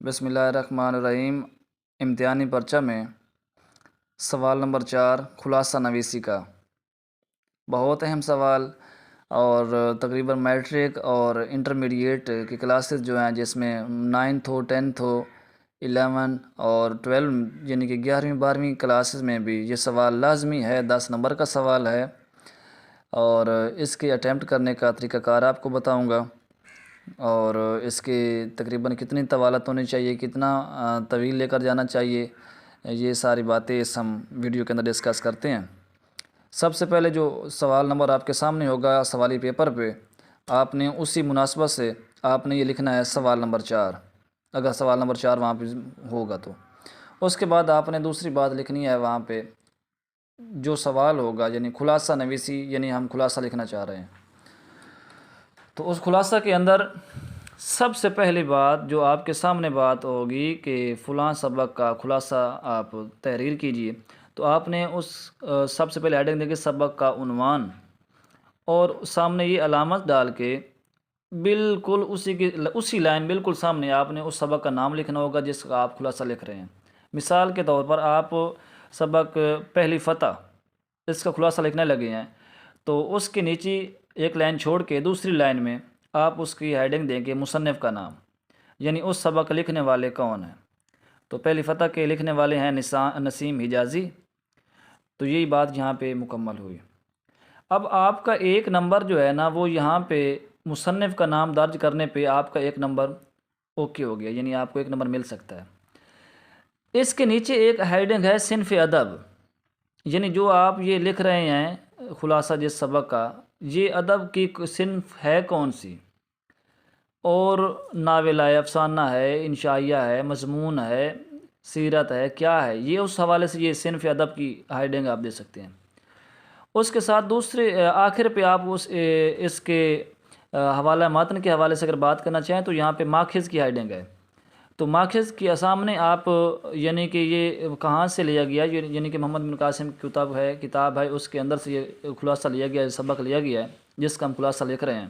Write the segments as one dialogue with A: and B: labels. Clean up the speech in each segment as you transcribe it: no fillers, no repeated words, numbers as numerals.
A: بسم اللہ الرحمن الرحیم۔ امتحانی پرچہ میں سوال نمبر 4 خلاصہ نویسی کا بہت اہم سوال، اور تقریباً میٹرک اور انٹرمیڈیٹ کی کلاسز جو ہیں، جس میں 9th ہو 10th ہو 11 اور 12 یعنی کہ 11ویں 12ویں کلاسز میں بھی یہ سوال لازمی ہے، 10 نمبر کا سوال ہے، اور اس کے اٹیمپٹ کرنے کا طریقہ کار آپ کو بتاؤں گا، اور اس کے تقریباً کتنی طوالت ہونی چاہیے، کتنا طویل لے کر جانا چاہیے، یہ ساری باتیں اس ہم ویڈیو کے اندر ڈسکس کرتے ہیں۔ سب سے پہلے جو سوال نمبر آپ کے سامنے ہوگا سوالی پیپر پہ، آپ نے اسی مناسبت سے آپ نے یہ لکھنا ہے سوال نمبر 4، اگر سوال نمبر 4 وہاں پہ ہوگا تو اس کے بعد آپ نے دوسری بات لکھنی ہے وہاں پہ جو سوال ہوگا، یعنی خلاصہ نویسی، یعنی ہم خلاصہ لکھنا چاہ رہے ہیں۔ تو اس خلاصہ کے اندر سب سے پہلی بات جو آپ کے سامنے بات ہوگی کہ فلاں سبق کا خلاصہ آپ تحریر کیجئے، تو آپ نے اس سب سے پہلے ہیڈنگ دے کے سبق کا عنوان اور سامنے یہ علامت ڈال کے بالکل اسی لائن بالکل سامنے آپ نے اس سبق کا نام لکھنا ہوگا جس کا آپ خلاصہ لکھ رہے ہیں۔ مثال کے طور پر آپ سبق پہلی فتح اس کا خلاصہ لکھنے لگے ہیں، تو اس کے نیچے ایک لائن چھوڑ کے دوسری لائن میں آپ اس کی ہیڈنگ دیں گے مصنف کا نام، یعنی اس سبق لکھنے والے کون ہیں۔ تو پہلی فتح کے لکھنے والے ہیں نسیم حجازی، تو یہی بات یہاں پہ مکمل ہوئی۔ اب آپ کا ایک نمبر جو ہے نا، وہ یہاں پہ مصنف کا نام درج کرنے پہ آپ کا ایک نمبر اوکے ہو گیا، یعنی آپ کو ایک نمبر مل سکتا ہے۔ اس کے نیچے ایک ہیڈنگ ہے صنف ادب، یعنی جو آپ یہ لکھ رہے ہیں خلاصہ جس سبق کا، یہ ادب کی صنف ہے کون سی، اور ناول ہے، افسانہ ہے، انشائیہ ہے، مضمون ہے، سیرت ہے، کیا ہے، یہ اس حوالے سے یہ صنف ادب کی ہیڈنگ آپ دے سکتے ہیں۔ اس کے ساتھ دوسرے آخر پہ آپ اس کے حوالہ متن کے حوالے سے اگر بات کرنا چاہیں تو یہاں پہ ماخذ کی ہیڈنگ ہے، تو ماخذ کے سامنے آپ یعنی کہ یہ کہاں سے لیا گیا، یعنی کہ محمد بن قاسم کی کتاب ہے، اس کے اندر سے یہ خلاصہ لیا گیا ہے، سبق لیا گیا ہے جس کا ہم خلاصہ لکھ رہے ہیں۔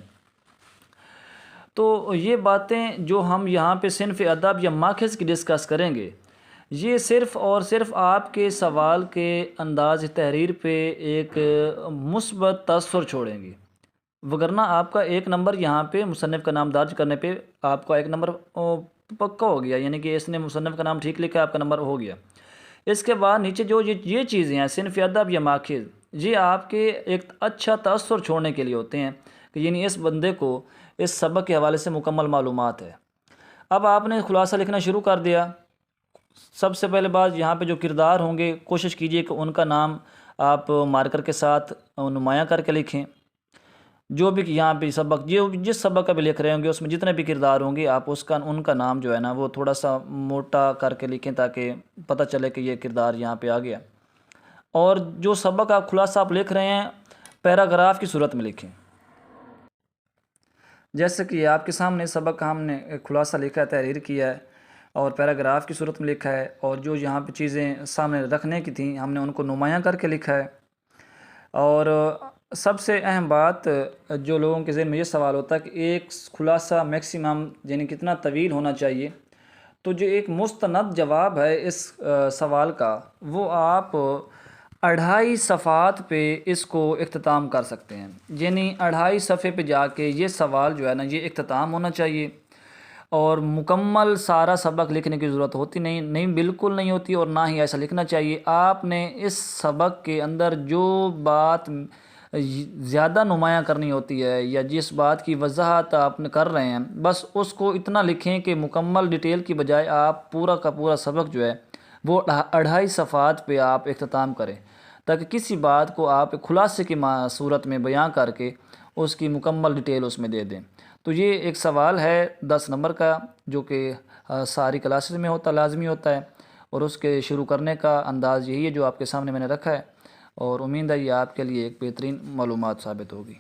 A: تو یہ باتیں جو ہم یہاں پہ صنف ادب یا ماخذ کی ڈسکس کریں گے، یہ صرف اور صرف آپ کے سوال کے انداز تحریر پہ ایک مثبت تاثر چھوڑیں گی، وگرنہ آپ کا ایک نمبر یہاں پہ مصنف کا نام درج کرنے پہ آپ کا ایک نمبر پکا ہو گیا، یعنی کہ اس نے مصنف کا نام ٹھیک لکھا، آپ کا نمبر ہو گیا۔ اس کے بعد نیچے جو یہ چیزیں ہیں صنف ادب یا ماخذ، یہ آپ کے ایک اچھا تاثر چھوڑنے کے لیے ہوتے ہیں کہ یعنی اس بندے کو اس سبق کے حوالے سے مکمل معلومات ہے۔ اب آپ نے خلاصہ لکھنا شروع کر دیا۔ سب سے پہلے بات یہاں پہ جو کردار ہوں گے کوشش کیجئے کہ ان کا نام آپ مارکر کے ساتھ نمایاں کر کے لکھیں۔ جو بھی یہاں پہ سبق جس سبق کا بھی لکھ رہے ہوں گے اس میں جتنے بھی کردار ہوں گے آپ ان کا نام جو ہے نا وہ تھوڑا سا موٹا کر کے لکھیں تاکہ پتہ چلے کہ یہ کردار یہاں پہ آ گیا۔ اور جو سبق آپ خلاصہ آپ لکھ رہے ہیں پیراگراف کی صورت میں لکھیں، جیسے کہ آپ کے سامنے سبق کا ہم نے خلاصہ لکھا ہے، تحریر کیا ہے اور پیراگراف کی صورت میں لکھا ہے، اور جو یہاں پہ چیزیں سامنے رکھنے کی تھیں ہم نے ان کو نمایاں کر کے لکھا ہے۔ اور سب سے اہم بات جو لوگوں کے ذہن میں یہ سوال ہوتا ہے کہ ایک خلاصہ میکسیمم یعنی کتنا طویل ہونا چاہیے، تو جو ایک مستند جواب ہے اس سوال کا، وہ آپ 2.5 صفحات پہ اس کو اختتام کر سکتے ہیں، یعنی 2.5 صفحے پہ جا کے یہ سوال جو ہے نا یہ اختتام ہونا چاہیے، اور مکمل سارا سبق لکھنے کی ضرورت ہوتی نہیں بالکل نہیں ہوتی، اور نہ ہی ایسا لکھنا چاہیے۔ آپ نے اس سبق کے اندر جو بات زیادہ نمایاں کرنی ہوتی ہے یا جس بات کی وضاحت آپ کر رہے ہیں، بس اس کو اتنا لکھیں کہ مکمل ڈیٹیل کی بجائے آپ پورا کا پورا سبق جو ہے وہ 2.5 صفحات پہ آپ اختتام کریں، تاکہ کسی بات کو آپ خلاصے کی صورت میں بیان کر کے اس کی مکمل ڈیٹیل اس میں دے دیں۔ تو یہ ایک سوال ہے 10 نمبر کا جو کہ ساری کلاسز میں لازمی ہوتا ہے، اور اس کے شروع کرنے کا انداز یہی ہے جو آپ کے سامنے میں نے رکھا ہے، اور امید ہے یہ آپ کے لیے ایک بہترین معلومات ثابت ہوگی۔